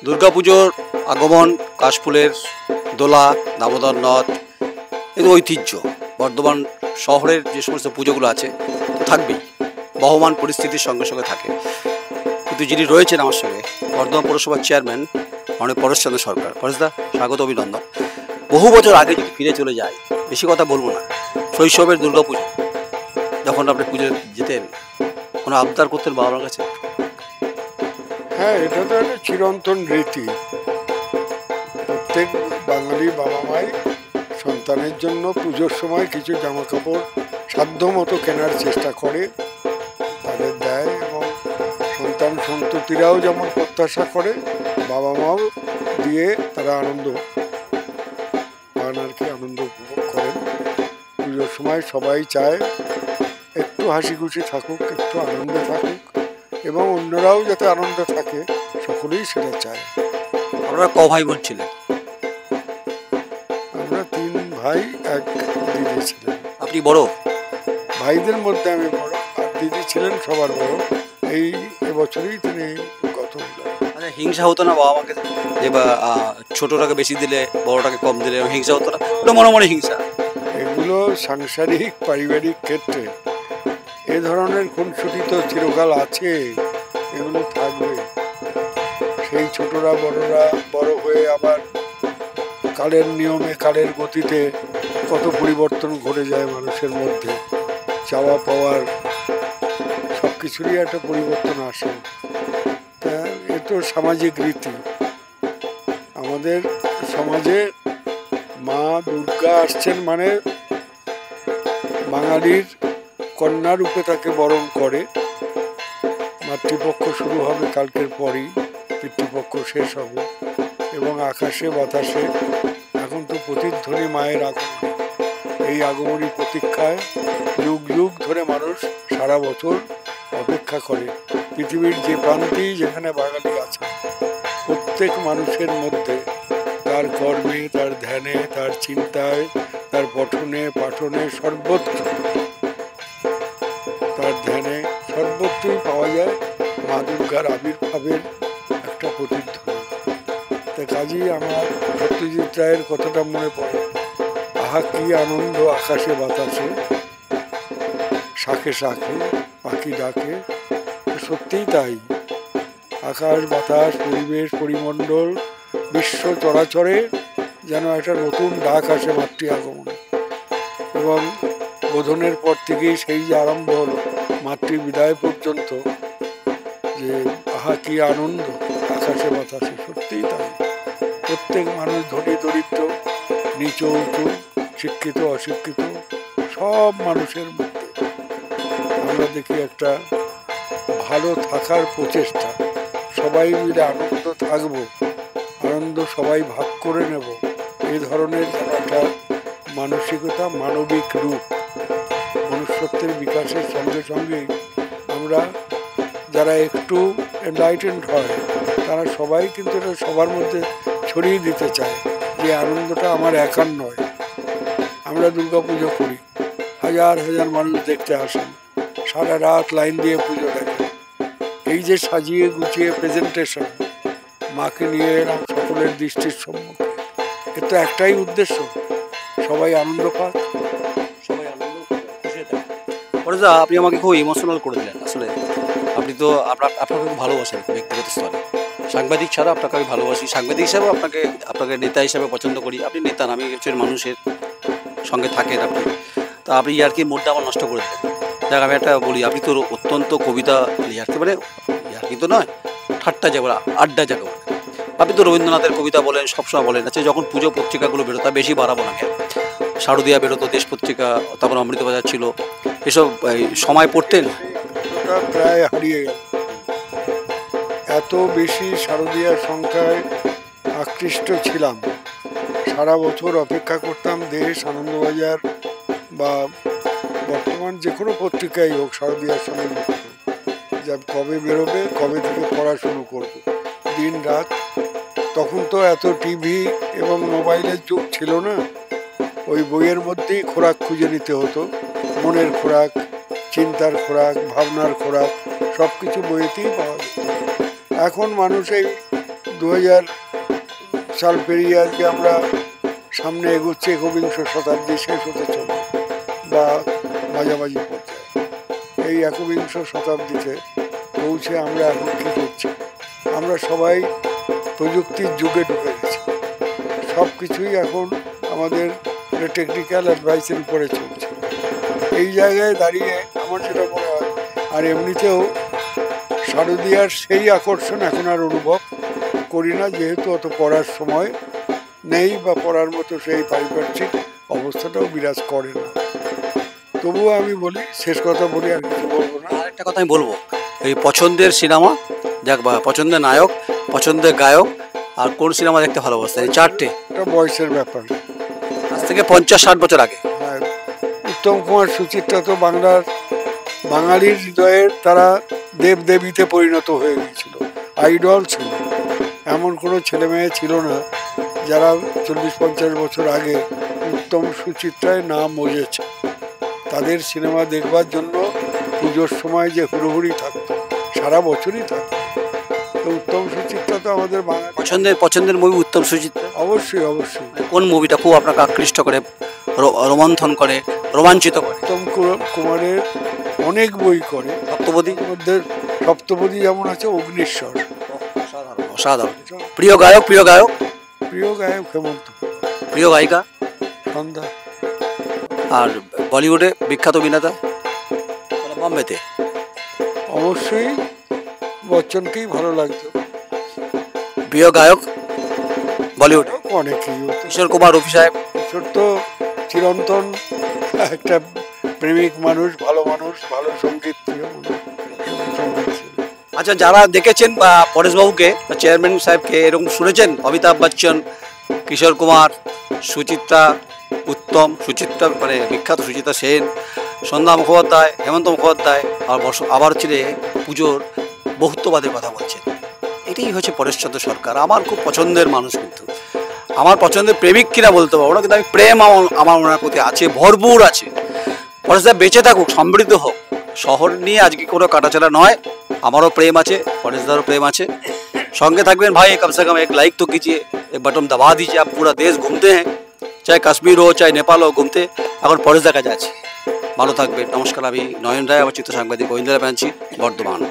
দুর্গাপুজোর আগমন, কাশফুলের দোলা, দামোদর নদ, এগুলো ঐতিহ্য। বর্ধমান শহরের যে সমস্ত পুজোগুলো আছে থাকবেই, বহমান পরিস্থিতির সঙ্গে সঙ্গে থাকে। কিন্তু যিনি রয়েছেন আমার সঙ্গে, বর্ধমান পৌরসভার চেয়ারম্যান মাননীয় পরেশচন্দ্র সরকার। পরেশদা, স্বাগত, অভিনন্দন। বহু বছর আগে যদি ফিরে চলে যায়, বেশি কথা বলবো না, শৈশবের দুর্গাপুজো যখন আপনি পুজো যেতেন, কোনো আবদার করতেন বাবা মার কাছে? হ্যাঁ, এটা তো একটা চিরন্তন রীতি। প্রত্যেক বাঙালি বাবা মাই সন্তানের জন্য পুজোর সময় কিছু জামা কাপড় সাধ্য মতো কেনার চেষ্টা করে, তাদের দেয়, এবং সন্তান সন্ততিরাও যেমন প্রত্যাশা করে, বাবা মাও দিয়ে তারা আনন্দ পান আর কি, আনন্দ উপভোগ করেন। পুজোর সময় সবাই চায় একটু হাসি খুশি থাকুক, একটু আনন্দে থাকুক, এবং অন্যরাও যাতে আনন্দ থাকে, সকলেই সেটা চায়। আপনারা ক ভাই বোন ছিলেন? আমরা 3 ভাই, 1 দিদি ছিলেন। আপনি বড়? ভাইদের মধ্যে আমি বড়, আর দিদি ছিলেন সবার বড়। এই এবছরই তিনি গত হলেন। আচ্ছা, হিংসা হতো না বাবা মাকে যে বা ছোটটাকে বেশি দিলে বড়টাকে কম দিলে, হিংসা হতো না? ওটা মনে মনে হিংসা। এগুলো সাংসারিক পারিবারিক ক্ষেত্রে এ ধরনের খুনসুটি তো চিরকাল আছে, এগুলো থাকবে। সেই ছোটরা বড়রা বড় হয়ে আবার কালের নিয়মে, কালের গতিতে কত পরিবর্তন ঘটে যায় মানুষের মধ্যে। চাওয়া পাওয়ার সব কিছুরই একটা পরিবর্তন আসে। তা এ তো সামাজিক রীতি। আমাদের সমাজে মা দুর্গা আসছেন মানে বাঙালির কন্যা রূপে তাকে বরণ করে। মাতৃপক্ষ শুরু হবে কালকের পরই, পিতৃপক্ষ শেষ হবে, এবং আকাশে বাতাসে এখন তো প্রতিধ্বনি মায়ের আগমনী। এই আগমনী প্রতীক্ষায় যুগ যুগ ধরে মানুষ সারা বছর অপেক্ষা করে। পৃথিবীর যে প্রান্তেই যেখানে বাঙালি আছে, প্রত্যেক মানুষের মধ্যে তার কর্মে, তার ধ্যানে, তার চিন্তায়, তার পঠনে পাঠনে, সর্বত্র তার ধ্যানে সর্বত্রই পাওয়া যায় মা দুর্গার আবির্ভাবের একটা প্রতিধ্বনি। তা কাজেই আমার সত্যজিৎ রায়ের কথাটা মনে পড়ে, আহা কি আনন্দ আকাশে বাতাসে, শাখে শাখে পাখি ডাকে। সত্যিই তাই, আকাশ বাতাস পরিবেশ পরিমণ্ডল বিশ্ব চরাচরে যেন একটা নতুন ডাক আসে মাতৃ আগমনে। এবং বোধনের পর থেকেই সেই যে আরম্ভ হলো মাতৃ বিদায় পর্যন্ত, যে আহা কি আনন্দ আকাশে বাতাসে। সত্যিই তাই, প্রত্যেক মানুষ, ধনী দরিদ্র, নিচু উঁচু, শিক্ষিত অশিক্ষিত, সব মানুষের মধ্যে আমরা দেখি একটা ভালো থাকার প্রচেষ্টা। সবাই মিলে আনন্দ থাকবো, আনন্দ সবাই ভাগ করে নেব, এই ধরনের যেন একটা মানসিকতা, মানবিক রূপ। মনুষ্যত্বের বিকাশের সঙ্গে সঙ্গেই আমরা যারা একটু এনলাইটেন্ড হয়, তারা সবাই কিন্তু এটা সবার মধ্যে ছড়িয়ে দিতে চায় যে আনন্দটা আমার একার নয়। আমরা দুর্গাপুজো করি, হাজার হাজার মানুষ দেখতে আসেন, সারা রাত লাইন দিয়ে পুজো দেখেন। এই যে সাজিয়ে গুছিয়ে প্রেজেন্টেশন, মাকে নিয়ে এলাম সকলের দৃষ্টির সম্মুখে, এর তো একটাই উদ্দেশ্য, সবাই আনন্দ পাক, সবাই আনন্দ খুশি থাকে। পরেশদা, আপনি আমাকে খুব ইমোশনাল করে দিলেন। আসলে আপনি তো আপনাকে খুব ভালোবাসেন ব্যক্তিগত স্তরে, সাংবাদিক ছাড়া আপনাকে আমি ভালোবাসি। সাংবাদিক হিসাবেও আপনাকে নেতা হিসাবে পছন্দ করি। আপনি নেতা না, আমি একজন মানুষের সঙ্গে থাকেন আপনি। তা আপনি ইয়ার্কি মোডটা আমার নষ্ট করে দিলেন। দেখ, আমি একটা বলি, আপনি তো অত্যন্ত কবিতা ইয়ার্কি, মানে ইয়ার্কি তো নয়, ঠাট্টা যাবে, আড্ডা যাবে বলে। আপনি তো রবীন্দ্রনাথের কবিতা বলেন, সবসময় বলেন। আচ্ছা, যখন পুজো পত্রিকাগুলো বেরোতো, তা বেশি বাড়াবো না, শারদীয়া বেরোতো, দেশ পত্রিকা, তারপর অমৃতবাজার ছিল, এসব সময় পড়তেন? ওটা প্রায় হারিয়ে গেল। এত বেশি শারদীয়ার সংখ্যায় আকৃষ্ট ছিলাম, সারা বছর অপেক্ষা করতাম দেশ, আনন্দবাজার বা বর্তমান যে কোনো পত্রিকাই হোক শারদীয়ার সঙ্গে যুক্ত, যা কবে বেরোবে, কবে থেকে পড়া শুরু করব, দিন রাত। তখন তো এত টিভি এবং মোবাইলের যুগ ছিল না, ওই বইয়ের মধ্যেই খোরাক খুঁজে নিতে হতো, মনের খোরাক, চিন্তার খোরাক, ভাবনার খোরাক, সব কিছু বইতেই পাওয়া যেত। এখন মানুষ এই 2000 সাল পেরিয়ে আজকে আমরা সামনে এগোচ্ছি, একবিংশ শতাব্দী শেষ হতে চলবে বা মাঝামাঝি পর্যায়ে। এই একবিংশ শতাব্দীতে পৌঁছে আমরা এখন কী করছি? আমরা সবাই প্রযুক্তির যুগে ঢুকে গেছি। সব কিছুই এখন আমাদের টেকনিক্যাল অ্যাডভাইসের উপরে চলছে। এই জায়গায় দাঁড়িয়ে আমার যেটা মনে হয়, আর এমনিতেও শারদীয়ার সেই আকর্ষণ এখন আর অনুভব করি না, যেহেতু অত পড়ার সময় নেই বা পড়ার মতো সেই পারিপার্শ্বিক অবস্থাটাও বিরাজ করে না। তবুও আমি বলি, শেষ কথা বলি, আর কিছু বলবো না। আরেকটা কথা আমি বলবো, এই পছন্দের সিনেমা দেখ বা পছন্দের নায়ক, পছন্দের গায়ক আর কোন সিনেমা দেখতে ভালোবাসতেন, এই চারটে। এটা বয়সের ব্যাপার। আজ থেকে 50-60 বছর আগে আর উত্তম কুমার সুচিত্রা তো বাঙালির হৃদয়ের তারা দেবদেবীতে পরিণত হয়ে গিয়েছিল, আইডল ছিল। এমন কোনো ছেলে মেয়ে ছিল না যারা 40-50 বছর আগে উত্তম সুচিত্রায় নাম মজেছে। তাদের সিনেমা দেখবার জন্য পুজোর সময় যে হুড়োহুড়ি থাকতো, সারা বছরই থাকতো। তো উত্তম সুচিত্রা তো আমাদের বাঙালি পছন্দের মুভি উত্তম সুচিত্রা। অবশ্যই অবশ্যই। কোন মুভিটা খুব আপনাকে আকৃষ্ট করে, রোমন্থন করে, রোমাঞ্চিত করে? উত্তম কুমারের অনেক বই করে, সপ্তপদী মধ্যে সপ্তপদী যেমন আছে, অগ্নিশ্বর। অসাধারণ। প্রিয় গায়ক? প্রিয় গায়ক হেমন্ত। প্রিয় গায়িকা? সন্ধ্যা। আর বলিউডে বিখ্যাত অভিনেতা? বম্বেতে অবশ্যই বচ্চনকেই ভালো লাগতো। প্রিয় গায়ক বলিউডে? অনেকেই। কিশোর কুমার, রফি সাহেব। কিশোর তো চিরন্তন একটা প্রেমিক মানুষ, ভালো সঙ্গীত প্রিয় সঙ্গীত ছিল। আচ্ছা, যারা দেখেছেন বা পরেশবাবুকে বা চেয়ারম্যান সাহেবকে এরকম শুনেছেন, অমিতাভ বচ্চন, কিশোর কুমার, সুচিত্রা, উত্তম সুচিত্রা মানে বিখ্যাত সুচিত্রা সেন, সন্ধ্যা মুখোপাধ্যায়, হেমন্ত মুখোপাধ্যায়, আবার হচ্ছে পুজোর বহুত্ববাদের কথা বলছেন। এটাই হচ্ছে পরেশচন্দ্র সরকার। আমার খুব পছন্দের মানুষ, কিন্তু আমার পছন্দের প্রেমিক কিনা বলতে পারবো না, কিন্তু আমি প্রেম আমার ওনার প্রতি আছে, ভরপুর আছে। পরেশদা বেঁচে থাকুক, সমৃদ্ধ হোক। শহর নিয়ে আজকে কোনো কাটাছেড়া নয়, আমারও প্রেম আছে, परेशदारो प्रेम আছে। সঙ্গে থাকবেন ভাই, कम से कम एक लाइक तो कीजिए, एक बटन दबा दीजिए। आप पूरा देश घूमते हैं, चाहे কাশ্মীর हो चाहे नेपाल हो, घूमते এখন পরেশদার কাছে আছি। ভালো থাকবেন, নমস্কার। আমি নয়ন রায়, আমার চিত্র সাংবাদিক গোবিন্দ রায় ব্যানার্জি, বর্ধমান।